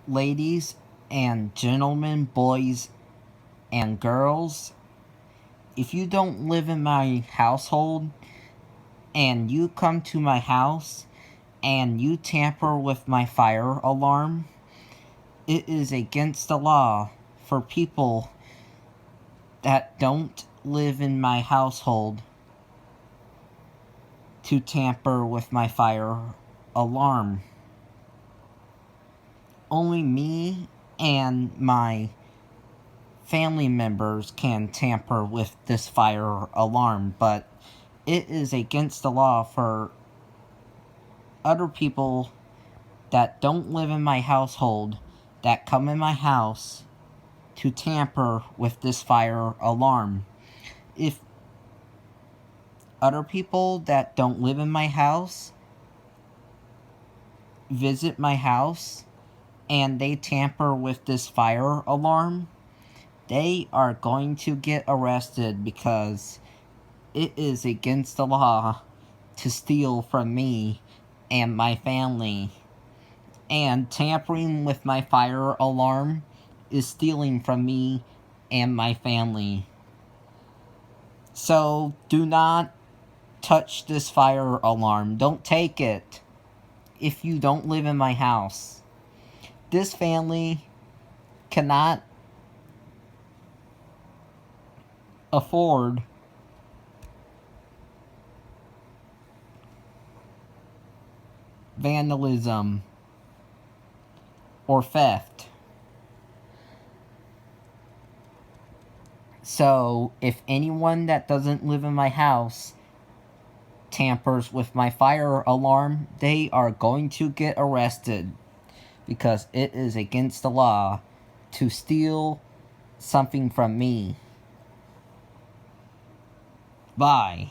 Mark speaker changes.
Speaker 1: ladies and gentlemen, boys and girls, if you don't live in my household and you come to my house and you tamper with my fire alarm, it is against the law for people that don't live in my household to tamper with my fire alarm. Only me and my family members can tamper with this fire alarm, but it is against the law for other people that don't live in my household that come in my house to tamper with this fire alarm. If other people that don't live in my house visit my house and they tamper with this fire alarm, they are going to get arrested because it is against the law to steal from me and my family. And tampering with my fire alarm is stealing from me and my family. So do not touch this fire alarm. Don't take it if you don't live in my house. This family cannot afford vandalism or theft. So, if anyone that doesn't live in my house tampers with my fire alarm, they are going to get arrested because it is against the law to steal something from me. Bye.